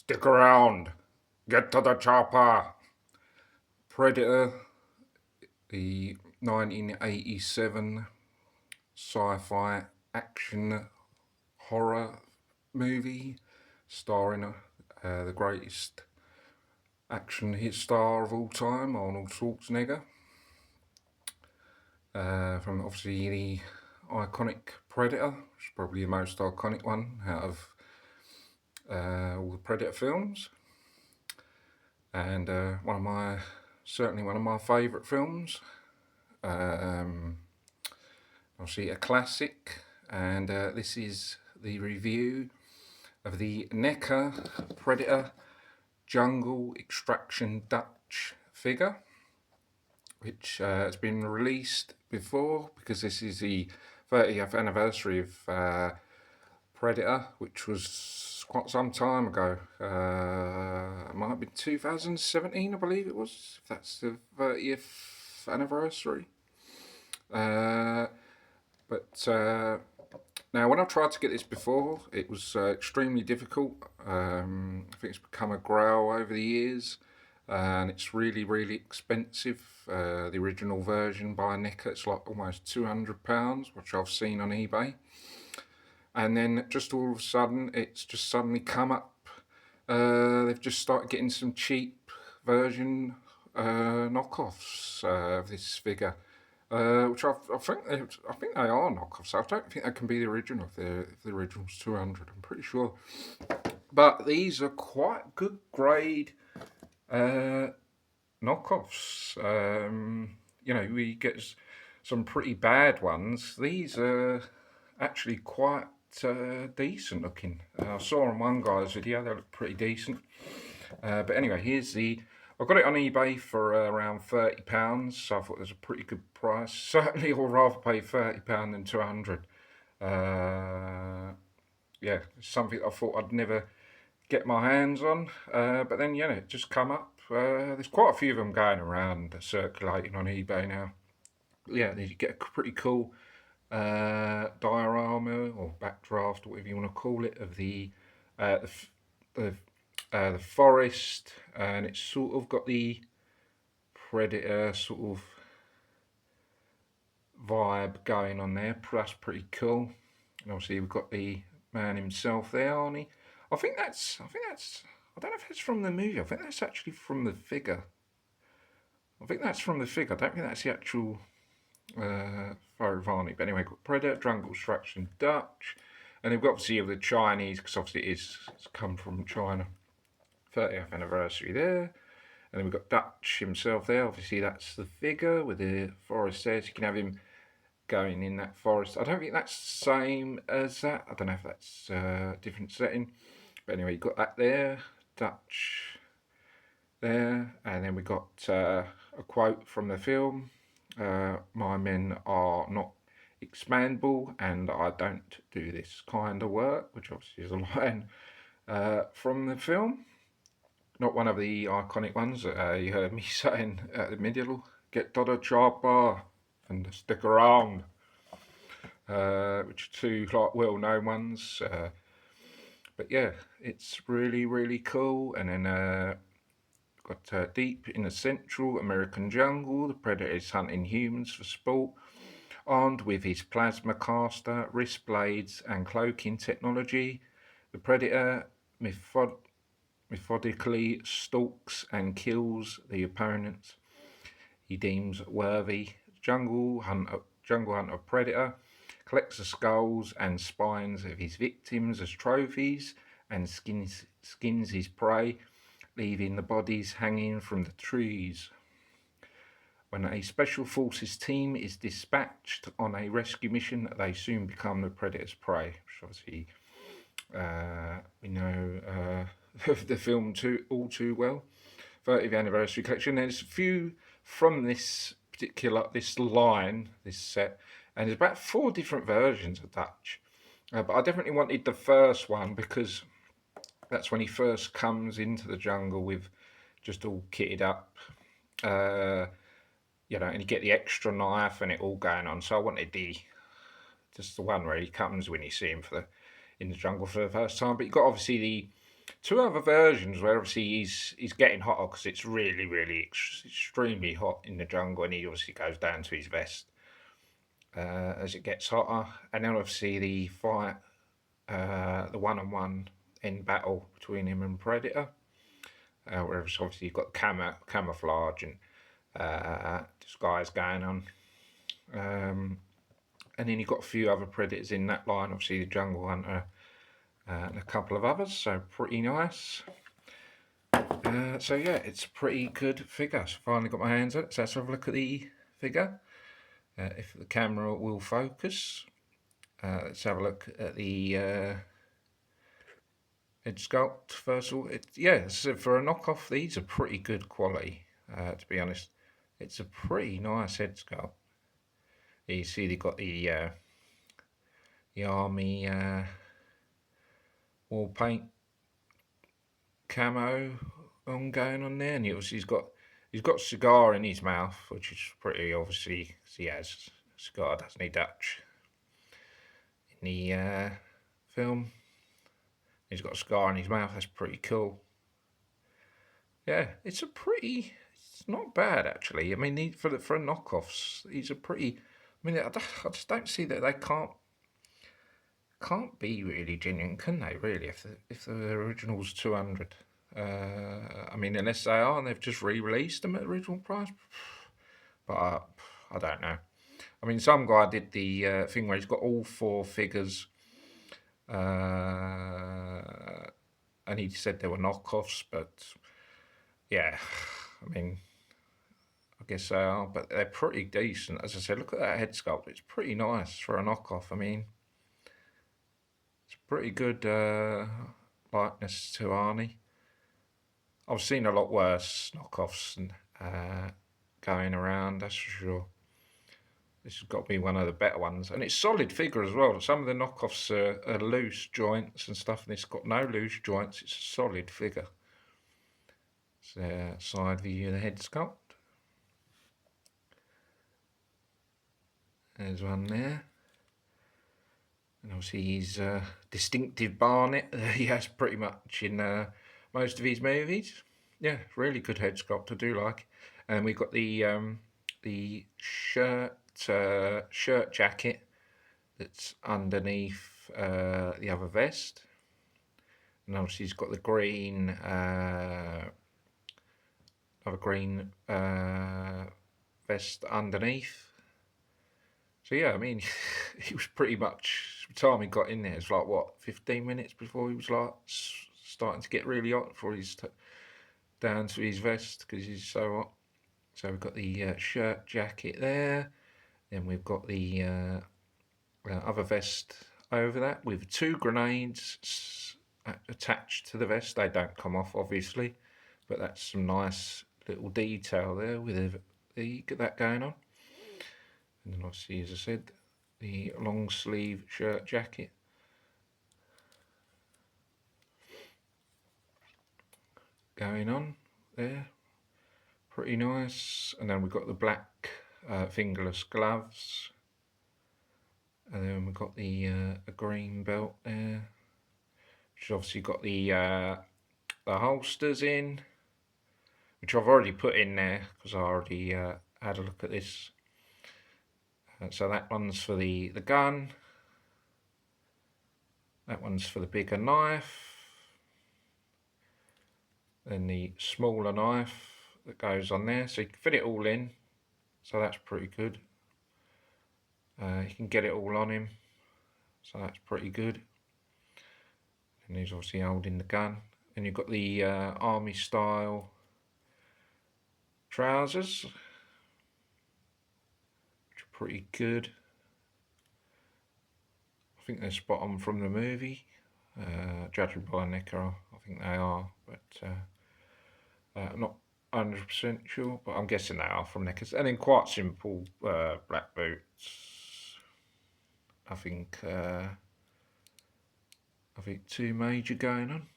Stick around. Get to the chopper. Predator, the 1987 sci-fi action horror movie starring the greatest action hit star of all time, Arnold Schwarzenegger. From obviously the iconic Predator, which is probably the most iconic one out of all the Predator films, and certainly one of my favourite films. Um, Obviously a classic, and this is the review of the Neca Predator Jungle Extraction Dutch figure, which has been released before because this is the 30th anniversary of Predator, which was quite some time ago. It might have been 2017, I believe it was, if that's the 30th anniversary. But now, when I tried to get this before, it was extremely difficult. I think it's become a growl over the years, and it's really, really expensive. The original version by Neca, it's like almost £200, which I've seen on eBay. And then just all of a sudden, it's just suddenly come up. They've just started getting some cheap version knockoffs of this figure. Which I think they are knockoffs. I don't think they can be the original if the original's 200. I'm pretty sure, but these are quite good grade knockoffs. We get some pretty bad ones. These are actually quite decent looking. I saw on one guy's video they look pretty decent. But anyway, I got it on eBay for around £30, so I thought it was a pretty good price. Certainly, I'd rather pay £30 than 200. Yeah, it's something I thought I'd never get my hands on. But then, it just come up. There's quite a few of them going around, circulating on eBay now. Yeah, you get a pretty cool diorama or backdraft, or whatever you want to call it, of the the forest, and it's sort of got the Predator sort of vibe going on there. That's pretty cool. And obviously we've got the man himself there, Arnie. I think that's. I don't know if it's from the movie. I think that's actually from the figure. I think that's from the figure. I don't think that's the actual photo of Arnie. But anyway, got Predator, Jungle Extraction Dutch, and they've got obviously the Chinese, because obviously it's come from China. 30th anniversary there, and then we've got Dutch himself there. Obviously that's the figure with the forest there, so you can have him going in that forest. I don't think that's the same as that. I don't know if that's a different setting, but anyway, you've got that there, Dutch there, and then we got a quote from the film: "My men are not expandable, and I don't do this kind of work," which obviously is a line from the film. Not one of the iconic ones that you heard me saying at the middle. Get to the chopper and stick around, which are two like well-known ones. But yeah, it's really, really cool. And then got deep in the Central American jungle, the predator is hunting humans for sport. Armed with his plasma caster, wrist blades, and cloaking technology, the predator methodically stalks and kills the opponents he deems worthy. Jungle hunter predator collects the skulls and spines of his victims as trophies and skins his prey, leaving the bodies hanging from the trees. When a special forces team is dispatched on a rescue mission, they soon become the predator's prey, which obviously we know the film all too well. 30th anniversary collection. There's a few from this line, this set, and there's about 4 different versions of Dutch. But I definitely wanted the first one because that's when he first comes into the jungle with just all kitted up, and you get the extra knife and it all going on. So I wanted just the one where he comes when you see him in the jungle for the first time. But you got obviously two other versions where obviously he's getting hotter because it's really, really extremely hot in the jungle, and he obviously goes down to his vest as it gets hotter. And then obviously the fight, the one-on-one in battle between him and Predator, where obviously you've got camouflage and disguise going on. And then you've got a few other Predators in that line, obviously the Jungle Hunter and a couple of others, so pretty nice. So yeah, it's a pretty good figure. So finally got my hands on it, so let's have a look at the figure. If the camera will focus, let's have a look at the head sculpt first of all. So for a knockoff, these are pretty good quality, to be honest. It's a pretty nice head sculpt. You see they've got the army war paint camo on going on there, and he's got a cigar in his mouth, which is pretty obviously, because he has a cigar, doesn't he, Dutch? In the film, he's got a cigar in his mouth. That's pretty cool. Yeah, it's not bad actually. I mean, for knockoffs, these are pretty. I mean, I just don't see that they can't be really genuine, can they? Really, if the original's 200. I mean, unless they are, and they've just re-released them at original price. But I don't know. I mean, some guy did the thing where he's got all four figures, and he said they were knockoffs. But yeah, I mean, I guess they are, but they're pretty decent. As I said, look at that head sculpt. It's pretty nice for a knockoff. I mean, it's pretty good likeness to Arnie. I've seen a lot worse knockoffs and going around, that's for sure. This has got to be one of the better ones, and it's solid figure as well. Some of the knockoffs are loose joints and stuff, and it's got no loose joints. It's a solid figure. It's a side view of the head sculpt. There's one there. And obviously his distinctive barnet he has pretty much in most of his movies. Yeah, really good head sculpt, I do like. And we've got the shirt jacket that's underneath the other vest. And obviously he's got the green vest underneath. So yeah, I mean, he was pretty much, the time he got in there, it's like, what, 15 minutes before he was like starting to get really hot, before he's down to his vest because he's so hot. So we've got the shirt jacket there. Then we've got the other vest over that with two grenades attached to the vest. They don't come off, obviously, but that's some nice little detail there with get that going on. And then obviously, as I said, the long sleeve shirt jacket. Going on there. Pretty nice. And then we've got the black fingerless gloves. And then we've got the green belt there. Which obviously got the holsters in. Which I've already put in there because I already had a look at this. So that one's for the gun. That one's for the bigger knife. Then the smaller knife that goes on there. So you can fit it all in. So that's pretty good. You can get it all on him. So that's pretty good. And he's obviously holding the gun. And you've got the army style trousers, which are pretty good. I think they're spot on from the movie. Judging by Neca, I think they are, but I'm not 100% sure, but I'm guessing they are from Neca's. And then quite simple black boots. I think two major going on.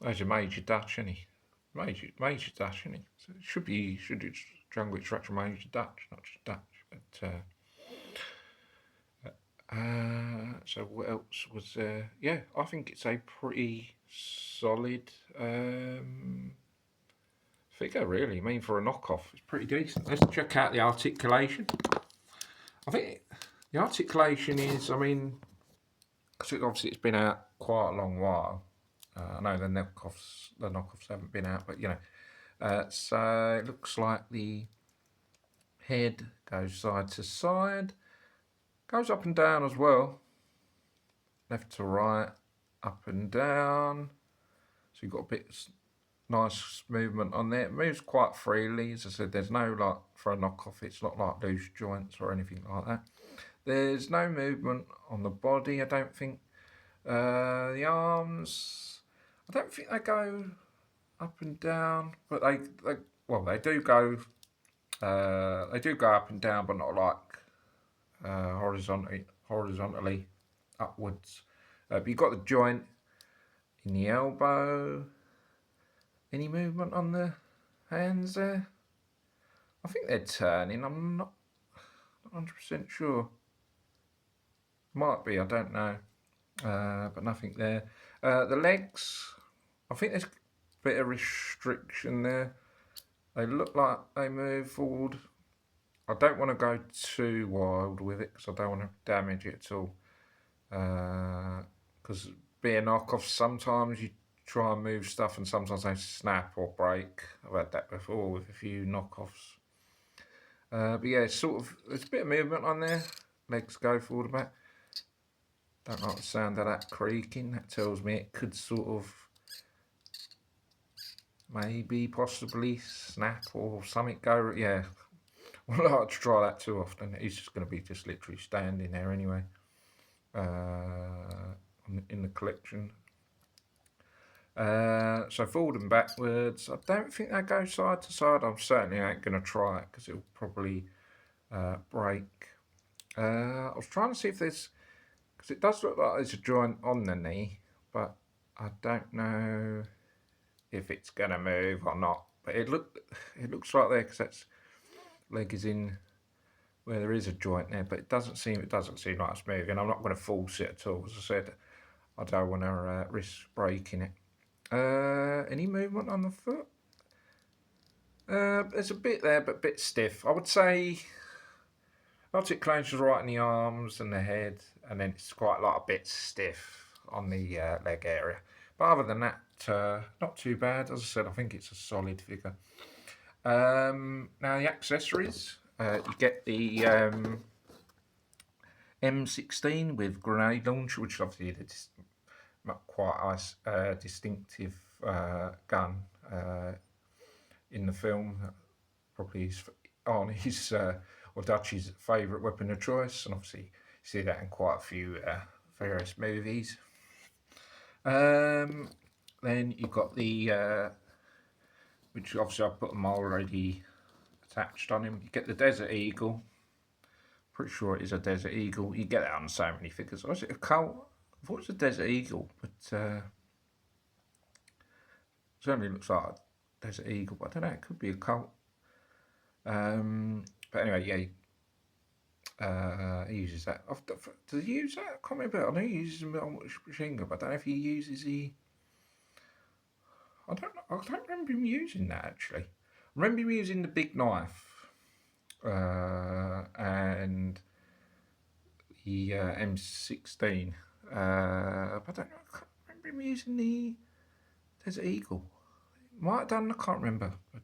There's a major Dutch, isn't he? Major Dutch, isn't he? So it should it's Jungle Extraction Major Dutch, not just Dutch. But So what else was there? Yeah, I think it's a pretty solid figure, really. I mean, for a knockoff, it's pretty decent. Let's check out the articulation. I think the articulation is, I mean, because obviously it's been out quite a long while. I know the knockoffs haven't been out, but you know. So it looks like the head goes side to side, goes up and down as well, left to right, up and down. So you've got a bit nice movement on there. It moves quite freely. As I said, there's no, like, for a knockoff, it's not like loose joints or anything like that. There's no movement on the body, I don't think. The arms, I don't think they go up and down, but they do go up and down, but not like horizontally upwards. But you've got the joint in the elbow. Any movement on the hands there? I think they're turning. I'm not 100% sure. Might be, I don't know. But nothing there. The legs, I think there's a bit of restriction there. They look like they move forward. I don't want to go too wild with it because I don't want to damage it at all. Because being knockoffs, sometimes you try and move stuff and sometimes they snap or break. I've had that before with a few knockoffs. But yeah, there's a bit of movement on there. Legs go forward a bit. Don't like the sound of that creaking. That tells me it could sort of maybe possibly snap or something go. Yeah, I wouldn't like to try that too often. He's just going to be just literally standing there anyway. In the collection. So forward and backwards. I don't think they go side to side. I certainly ain't going to try it because it'll probably break. I was trying to see if there's, because it does look like there's a joint on the knee, but I don't know if it's going to move or not. But it looks like there, because that leg is in where there is a joint there, but it doesn't seem like it's moving. I'm not going to force it at all. As I said, I don't want to risk breaking it. Any movement on the foot? There's a bit there, but a bit stiff. I would say articulation's right in the arms and the head, and then it's quite like a bit stiff on the leg area. But other than that, not too bad. As I said, I think it's a solid figure. Now the accessories, you get the M16 with grenade launcher, which obviously is quite a distinctive gun in the film. Probably his or Dutch's favourite weapon of choice, and obviously you see that in quite a few various movies. Then you've got the which obviously I've put them already attached on him. You get the Desert Eagle. Pretty sure it is a Desert Eagle. You get that on so many figures. Was it a Colt? I thought it was a Desert Eagle, but certainly looks like a Desert Eagle. But I don't know. It could be a Colt. But anyway, yeah, he uses that. Does he use that? I can't remember. I know he uses them on machine gun, but I don't know if he uses the. I don't remember him using that actually. I remember him using the big knife and the M16. But I can't remember him using the Desert Eagle. Might have done. I can't remember, but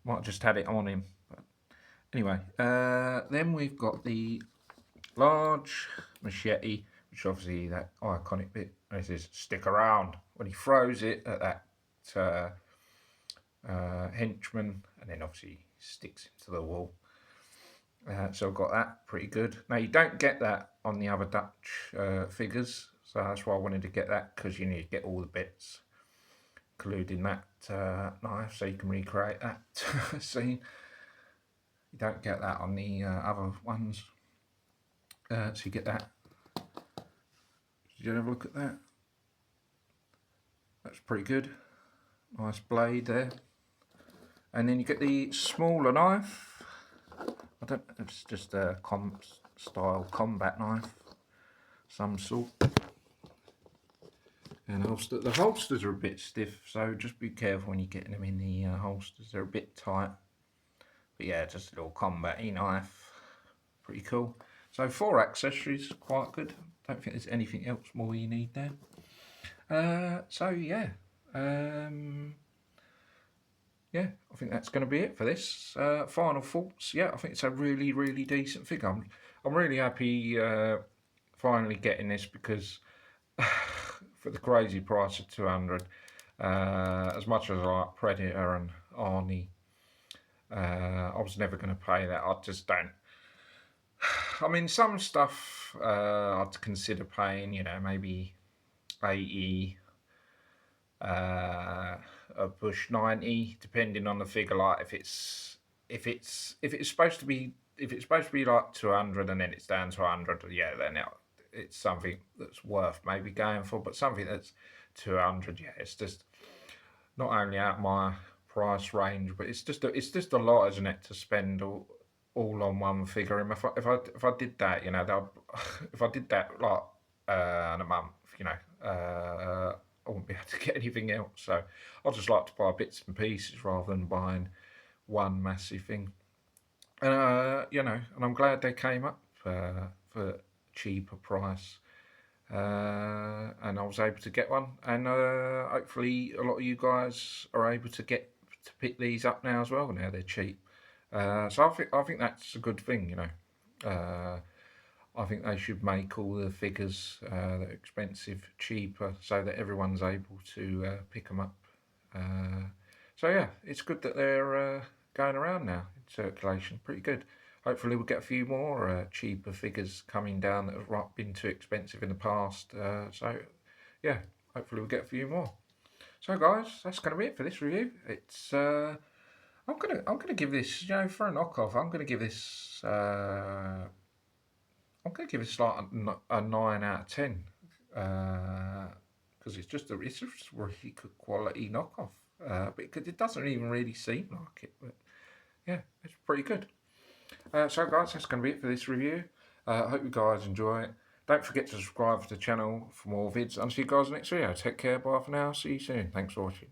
might have just had it on him. But anyway, then we've got the large machete, which obviously that iconic bit. This is stick around when he throws it at that henchman, and then obviously sticks into the wall. So I've got that pretty good. Now you don't get that on the other Dutch figures, so that's why I wanted to get that, because you need to get all the bits, including that knife, so you can recreate that scene. You don't get that on the other ones, so you get that. Did you have a look at that? That's pretty good. Nice blade there. And then you get the smaller knife. It's just a style combat knife. some sort. And the holsters are a bit stiff, so just be careful when you're getting them in the holsters. They're a bit tight. But yeah, just a little combat-y knife. Pretty cool. So 4 accessories, quite good. Don't think there's anything else more you need there. So yeah. Yeah, I think that's going to be it for this. Final thoughts. Yeah, I think it's a really, really decent figure. I'm really happy finally getting this because for the crazy price of 200, as much as I like Predator and Arnie, I was never going to pay that. I just don't. I mean, some stuff I'd consider paying, you know, maybe 80, a bush 90, depending on the figure. Like if it's supposed to be like 200 and then it's down to 100, yeah, then it's something that's worth maybe going for. But something that's 200, yeah, it's just not only out my price range, but it's just a lot, isn't it, to spend all on one figure. And if I did that, you know, if I did that like in a month, you know, I wouldn't be able to get anything else. So I just like to buy bits and pieces rather than buying one massive thing. And you know, and I'm glad they came up for a cheaper price. And I was able to get one, and hopefully a lot of you guys are able to pick these up now as well. Now they're cheap, so I think that's a good thing, you know. I think they should make all the figures that are expensive cheaper, so that everyone's able to pick them up. So yeah, it's good that they're going around now in circulation. Pretty good. Hopefully we'll get a few more cheaper figures coming down that have been too expensive in the past. So yeah, hopefully we'll get a few more. So guys, that's going to be it for this review. It's I'm gonna give this, you know, for a knockoff, I'm gonna give this like a 9 out of 10 because it's just a really good quality knockoff. But it doesn't even really seem like it. But yeah, it's pretty good. So guys, that's going to be it for this review. I hope you guys enjoy it. Don't forget to subscribe to the channel for more vids. And see you guys next video. Take care, bye for now. See you soon. Thanks for watching.